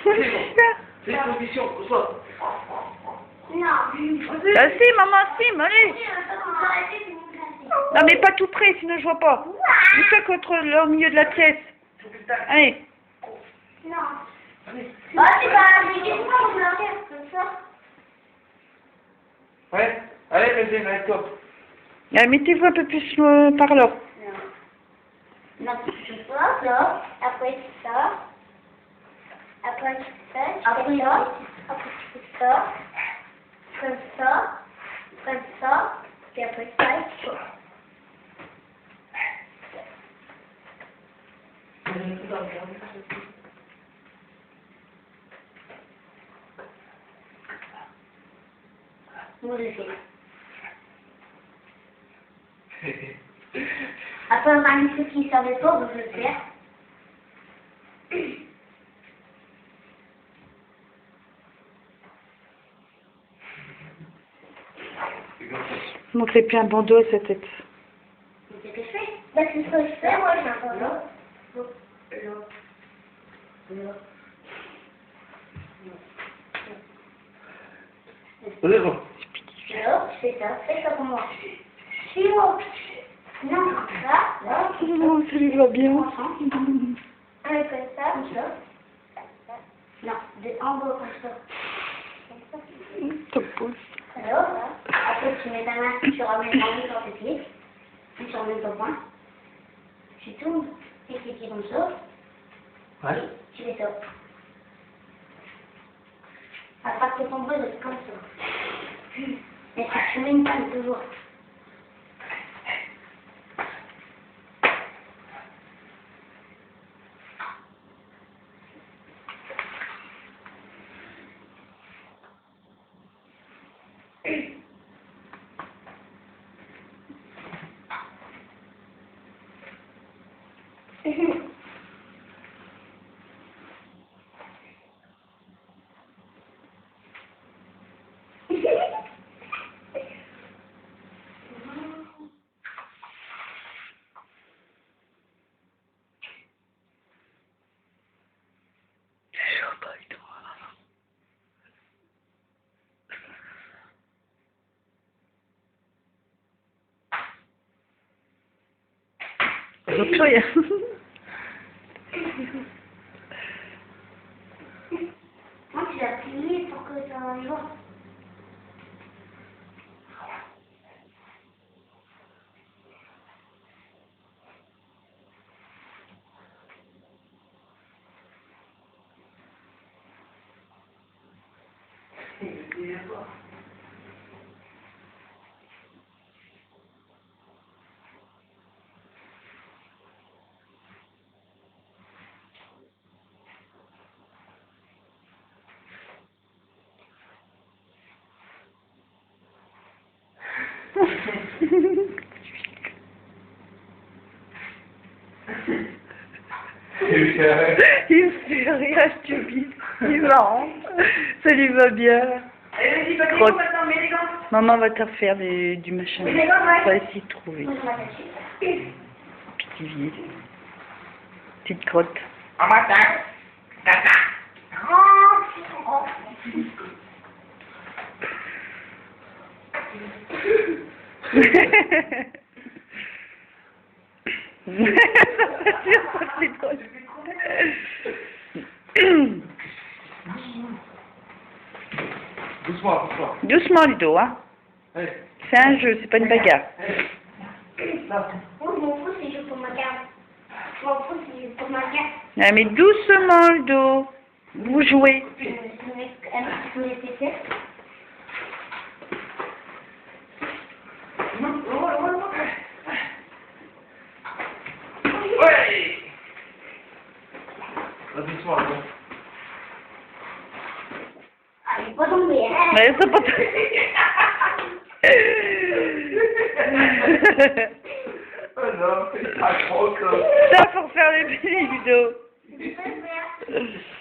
C'est une condition, reçois. Non. Bah si, maman, si, mais allez. Non, mais pas tout près, sinon je vois pas. Mets-toi au milieu de la pièce. Allez. Non. Ah, c'est pas des questions, on va faire comme ça. Ouais, allez, vas-y, arrête-toi. Mettez-vous un peu plus par là. Non, tu fais ça, là, après ça, après ça, après ça, après tu fais ça, comme ça, puis après ça, et ça. Moi, je fais. Après, on a mis ceux qui ne savaient pas, vous le faire. Montrez plus un bandeau à sa tête. C'est ce que je fais. Ben, c'est ce que je fais, moi, j'ai un bandeau. Là. Allez-y. Alors, je fais ça pour moi. Suis-moi. Non, là, là. Oh, ça lui va bien. Avec ça, comme ça. Non, en bas, comme ça. Top pouce. Alors, là. Après, tu mets ta main, tu ramènes ta main sur tes pieds. Puis tu ramènes ton poing. Tu tournes tes pieds comme ça. Ouais. Et tu fais ça. Attrape ton bras, c'est comme ça. Mais tu mets une panne toujours. Je vois plus rien. Moi, tu l'as plié pour que ça y va. Il me fait rire, stupide. Il est marrant. Ça lui va bien. Allez, vas-y, pas Crotte. maintenant, mets les gants. Maman va te refaire du machin. Mais les gants, ouais. On va essayer de trouver. Moi, je m'attache. Petit vide. Petite crotte. En matin. Tata. C'est drôle. Doucement, doucement. Doucement, Ludo, hein. Allez. C'est un jeu, c'est pas une bagarre. Là. Moi, je m'en fous, c'est juste pour ma garde. Je m'en fous, c'est juste pour ma garde. Ah, mais doucement, Ludo. Vous jouez. Je me laisse faire. Ouais. Doucement, là. Ah, il est pas tombé, hein. Mais c'est pas... Oh non, c'est pas trop, ça. Ça, pour faire les petits, Ludo. Je peux le faire.